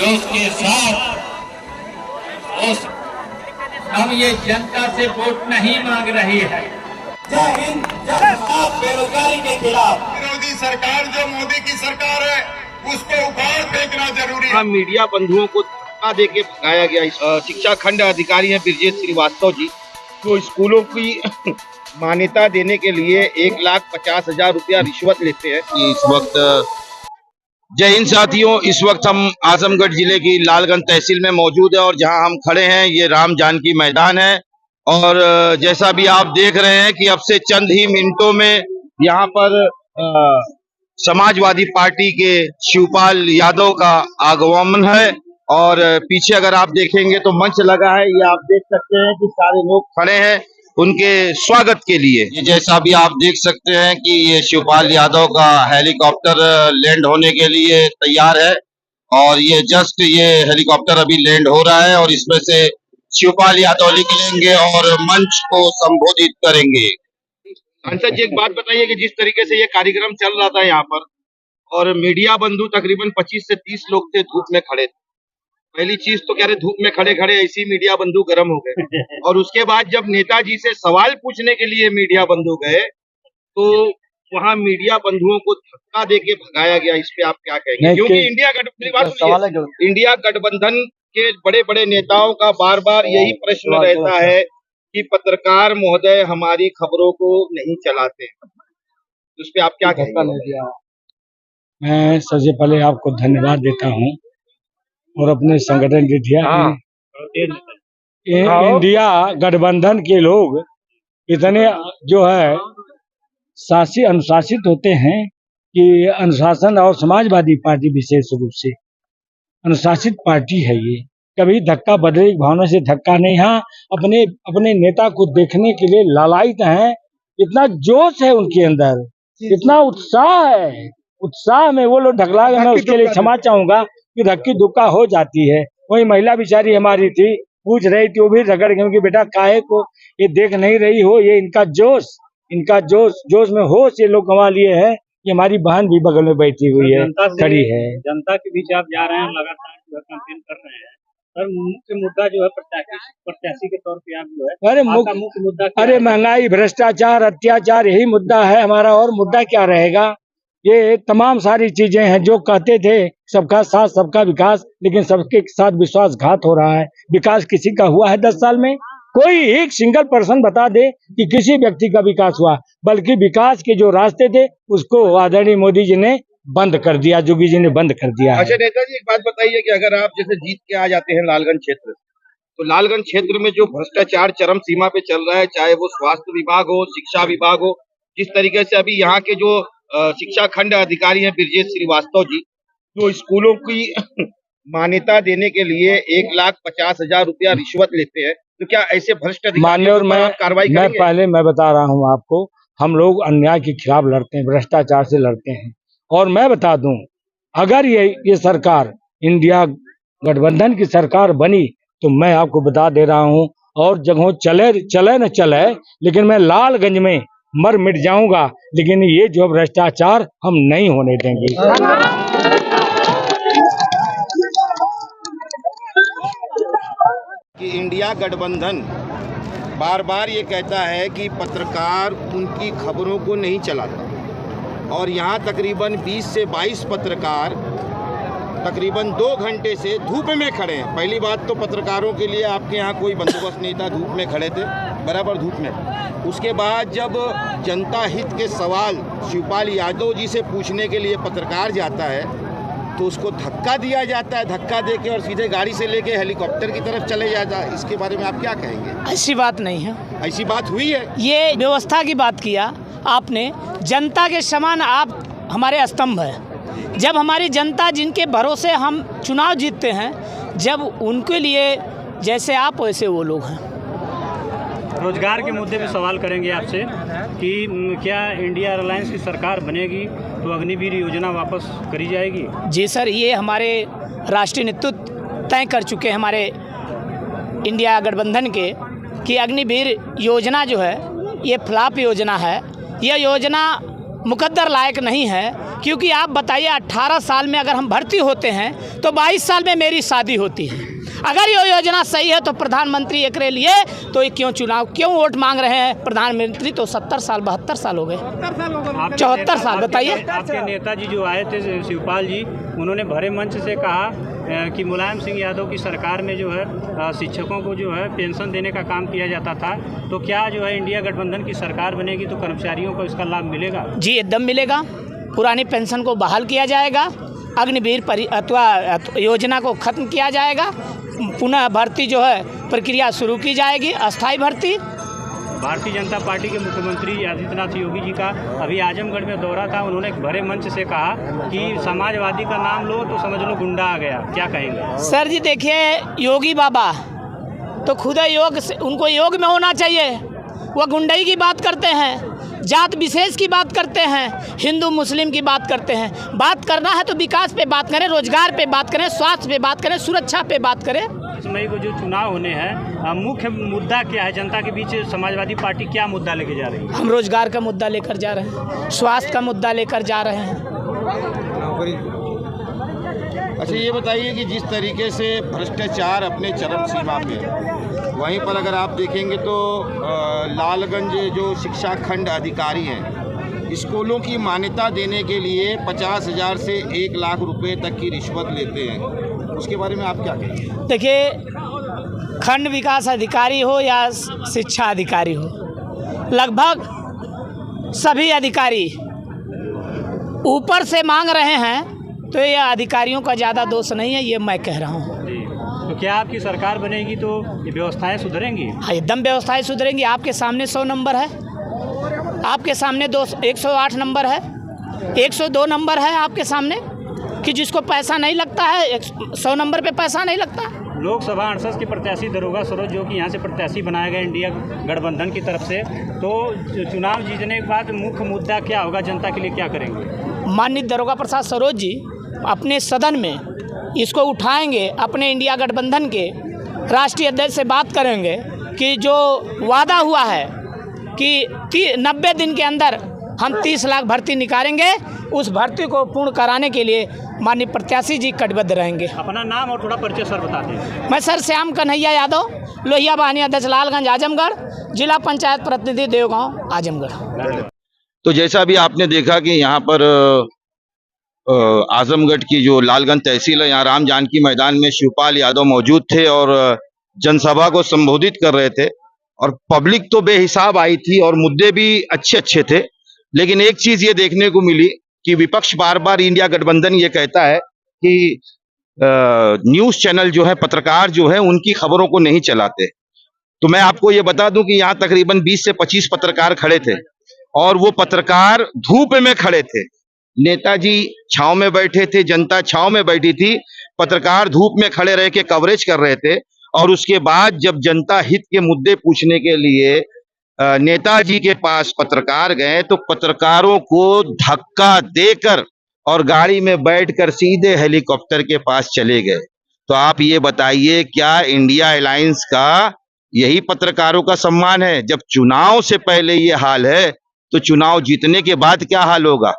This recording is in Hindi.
जोश के साथ उस हम ये जनता से वोट नहीं मांग रही है। जय हिंद, जय भारत। बेरोजगारी के खिलाफ विरोधी सरकार जो मोदी की सरकार है उसको उखाड़ फेंकना जरूरी है। मीडिया बंधुओं को धक्का देके भगाया गया। शिक्षा खंड अधिकारी हैं ब्रजेश श्रीवास्तव जी, जो स्कूलों की मान्यता देने के लिए 1,50,000 रुपया रिश्वत लेते हैं। इस वक्त जय हिंद साथियों, इस वक्त हम आजमगढ़ जिले की लालगंज तहसील में मौजूद है और जहां हम खड़े हैं ये राम जानकी मैदान है। और जैसा भी आप देख रहे हैं कि अब से चंद ही मिनटों में यहाँ पर समाजवादी पार्टी के शिवपाल यादव का आगमन है। और पीछे अगर आप देखेंगे तो मंच लगा है, ये आप देख सकते हैं कि सारे लोग खड़े हैं उनके स्वागत के लिए। ये जैसा भी आप देख सकते हैं कि ये शिवपाल यादव का हेलीकॉप्टर लैंड होने के लिए तैयार है और ये जस्ट ये हेलीकॉप्टर अभी लैंड हो रहा है और इसमें से शिवपाल यादव निकलेंगे और मंच को संबोधित करेंगे। सांसद जी, एक बात बताइए कि जिस तरीके से ये कार्यक्रम चल रहा था यहाँ पर और मीडिया बंधु तकरीबन 25 से 30 लोग थे, धूप में खड़े थे। पहली चीज तो कह रहे धूप में खड़े खड़े ऐसी मीडिया बंधु गर्म हो गए और उसके बाद जब नेताजी से सवाल पूछने के लिए मीडिया बंधु गए तो वहाँ मीडिया बंधुओं को धक्का देके भगाया गया। इस पे आप क्या कहेंगे? क्योंकि इंडिया गठबंधन के बड़े बड़े नेताओं का बार बार यही प्रश्न रहता है कि पत्रकार महोदय हमारी खबरों को नहीं चलाते, उस पे आप क्या कहेंगे? मैं सबसे पहले आपको धन्यवाद देता हूँ और अपने संगठन इंडिया गठबंधन के लोग इतने जो है अनुशासित होते हैं कि अनुशासन और समाजवादी पार्टी विशेष रूप से अनुशासित पार्टी है। ये कभी धक्का बदले भावना से धक्का नहीं। हाँ, अपने अपने नेता को देखने के लिए लालायित हैं, इतना जोश है उनके अंदर, इतना उत्साह है, उत्साह में वो लोग ढकला। मैं उसके लिए क्षमा चाहूंगा कि धक्की धुक्का हो जाती है। वही महिला बेचारी हमारी थी, पूछ रही थी, वो भी रगड़ गई कि बेटा काहे को ये देख नहीं रही हो, ये इनका जोश में होश ये लोग गंवा लिए हैं। ये हमारी बहन भी बगल में बैठी हुई है, खड़ी है। जनता के बीच आप जा रहे हैं, लगातार जो है कैंपेन कर रहे हैं, और मुख्य मुद्दा जो है प्रत्याशी के तौर पे आप जो है, अरे मुख्य मुद्दा, अरे महंगाई, भ्रष्टाचार, अत्याचार, यही मुद्दा है हमारा। और मुद्दा क्या रहेगा? ये तमाम सारी चीजें हैं जो कहते थे सबका साथ सबका विकास, लेकिन सबके साथ विश्वासघात हो रहा है। विकास किसी का हुआ है 10 साल में? कोई एक सिंगल पर्सन बता दे कि किसी व्यक्ति का विकास हुआ? बल्कि विकास के जो रास्ते थे उसको आदरणीय मोदी जी ने बंद कर दिया, योगी जी ने बंद कर दिया। अच्छा नेताजी, एक बात बताइए कि अगर आप जैसे जीत के आ जाते हैं लालगंज क्षेत्र, तो लालगंज क्षेत्र में जो भ्रष्टाचार चरम सीमा पे चल रहा है, चाहे वो स्वास्थ्य विभाग हो, शिक्षा विभाग हो, जिस तरीके से अभी यहाँ के जो शिक्षा खंड अधिकारी हैं ब्रजेश श्रीवास्तव जी, जो स्कूलों की मान्यता देने के लिए 1,50,000 रुपया रिश्वत लेते हैं, तो क्या ऐसे भ्रष्ट अधिकारियों पर आप कार्रवाई करेंगे? मैं बता रहा हूँ आपको, हम लोग अन्याय के खिलाफ लड़ते हैं, भ्रष्टाचार से लड़ते हैं। और मैं बता दूं, अगर ये सरकार इंडिया गठबंधन की सरकार बनी तो मैं आपको बता दे रहा हूँ, और जगहों चले न चले, लेकिन मैं लालगंज में मर मिट जाऊंगा, लेकिन ये जो भ्रष्टाचार हम नहीं होने देंगे। कि इंडिया गठबंधन बार बार ये कहता है कि पत्रकार उनकी खबरों को नहीं चलाता और यहाँ तकरीबन 20 से 22 पत्रकार तकरीबन 2 घंटे से धूप में खड़े हैं। पहली बात तो पत्रकारों के लिए आपके यहाँ कोई बंदोबस्त नहीं था, धूप में खड़े थे, बराबर धूप में। उसके बाद जब जनता हित के सवाल शिवपाल यादव जी से पूछने के लिए पत्रकार जाता है तो उसको धक्का दिया जाता है, धक्का देके और सीधे गाड़ी से लेके हेलीकॉप्टर की तरफ चले जाता है। इसके बारे में आप क्या कहेंगे? ऐसी बात नहीं है। ऐसी बात हुई है? ये व्यवस्था की बात किया आपने, जनता के समान आप हमारे स्तंभ है। जब हमारी जनता जिनके भरोसे हम चुनाव जीतते हैं, जब उनके लिए जैसे आप वैसे वो लोग हैं। रोजगार के मुद्दे पे सवाल करेंगे आपसे कि क्या इंडिया अलायंस की सरकार बनेगी तो अग्निवीर योजना वापस करी जाएगी? जी सर, ये हमारे राष्ट्रीय नेतृत्व तय कर चुके हैं हमारे इंडिया गठबंधन के कि अग्निवीर योजना जो है ये फ्लॉप योजना है। यह योजना मुकद्दर लायक नहीं है, क्योंकि आप बताइए 18 साल में अगर हम भर्ती होते हैं तो 22 साल में मेरी शादी होती है। अगर ये योजना सही है तो प्रधानमंत्री एक लिए तो ये क्यों वोट मांग रहे हैं प्रधानमंत्री? तो 70 साल 72 साल हो गए, 74 साल। बताइए, आपके नेताजी जो आए थे शिवपाल जी, उन्होंने भरे मंच से कहा कि मुलायम सिंह यादव की सरकार में जो है शिक्षकों को जो है पेंशन देने का काम किया जाता था, तो क्या जो है इंडिया गठबंधन की सरकार बनेगी तो कर्मचारियों को इसका लाभ मिलेगा? जी एकदम मिलेगा। पुरानी पेंशन को बहाल किया जाएगा, अग्निवीर अथवा योजना को खत्म किया जाएगा, पुनः भर्ती जो है प्रक्रिया शुरू की जाएगी, अस्थायी भर्ती। भारतीय जनता पार्टी के मुख्यमंत्री आदित्यनाथ योगी जी का अभी आजमगढ़ में दौरा था, उन्होंने एक भरे मंच से कहा कि समाजवादी का नाम लो तो समझ लो गुंडा आ गया। क्या कहेंगे? सर जी देखिए, योगी बाबा तो खुद योग से, उनको योग में होना चाहिए। वह गुंडई की बात करते हैं, जात विशेष की बात करते हैं, हिंदू मुस्लिम की बात करते हैं। बात करना है तो विकास पे बात करें, रोजगार पे बात करें, स्वास्थ्य पे बात करें, सुरक्षा पे बात करें। इस मई को जो चुनाव होने हैं, मुख्य मुद्दा क्या है जनता के बीच? समाजवादी पार्टी क्या मुद्दा लेके जा रही है? हम रोजगार का मुद्दा लेकर जा रहे हैं, स्वास्थ्य का मुद्दा लेकर जा रहे हैं। अच्छा ये बताइए कि जिस तरीके से भ्रष्टाचार अपने चरम सीमा पे है, वहीं पर अगर आप देखेंगे तो लालगंज जो शिक्षा खंड अधिकारी हैं, स्कूलों की मान्यता देने के लिए 50,000 से 1 लाख रुपए तक की रिश्वत लेते हैं, उसके बारे में आप क्या कहेंगे? देखिए, खंड विकास अधिकारी हो या शिक्षा अधिकारी हो, लगभग सभी अधिकारी ऊपर से मांग रहे हैं, तो ये अधिकारियों का ज़्यादा दोष नहीं है, ये मैं कह रहा हूँ। तो क्या आपकी सरकार बनेगी तो ये व्यवस्थाएं सुधरेंगी? हाँ, एकदम व्यवस्थाएं सुधरेंगी। आपके सामने 100 नंबर है, आपके सामने 108 नंबर है, 102 नंबर है आपके सामने, कि जिसको पैसा नहीं लगता है, 100 नंबर पे पैसा नहीं लगता। लोकसभा 68 के प्रत्याशी दरोगा सरोज जो कि यहाँ से प्रत्याशी बनाया गया इंडिया गठबंधन की तरफ से, तो चुनाव जीतने के बाद मुख्य मुद्दा क्या होगा, जनता के लिए क्या करेंगे? माननीय दरोगा प्रसाद सरोज जी अपने सदन में इसको उठाएंगे, अपने इंडिया गठबंधन के राष्ट्रीय अध्यक्ष से बात करेंगे कि जो वादा हुआ है कि 90 दिन के अंदर हम 30 लाख भर्ती निकालेंगे, उस भर्ती को पूर्ण कराने के लिए माननीय प्रत्याशी जी कटिबद्ध रहेंगे। अपना नाम और थोड़ा परिचय सर बता दें। मैं सर श्याम कन्हैया यादव, लोहिया वाहिनी अध्यक्ष लालगंज आजमगढ़, जिला पंचायत प्रतिनिधि देवगांव आजमगढ़। तो जैसा भी आपने देखा कि यहाँ पर आजमगढ़ की जो लालगंज तहसील है, यहाँ राम जानकी मैदान में शिवपाल यादव मौजूद थे और जनसभा को संबोधित कर रहे थे, और पब्लिक तो बेहिसाब आई थी और मुद्दे भी अच्छे अच्छे थे। लेकिन एक चीज ये देखने को मिली कि विपक्ष बार बार इंडिया गठबंधन ये कहता है कि न्यूज चैनल जो है, पत्रकार जो है, उनकी खबरों को नहीं चलाते। तो मैं आपको ये बता दूं कि यहाँ तकरीबन 20 से 25 पत्रकार खड़े थे, और वो पत्रकार धूप में खड़े थे। नेताजी छांव में बैठे थे, जनता छांव में बैठी थी, पत्रकार धूप में खड़े रह के कवरेज कर रहे थे। और उसके बाद जब जनता हित के मुद्दे पूछने के लिए नेताजी के पास पत्रकार गए, तो पत्रकारों को धक्का देकर और गाड़ी में बैठकर सीधे हेलीकॉप्टर के पास चले गए। तो आप ये बताइए, क्या इंडिया अलायंस का यही पत्रकारों का सम्मान है? जब चुनाव से पहले ये हाल है, तो चुनाव जीतने के बाद क्या हाल होगा?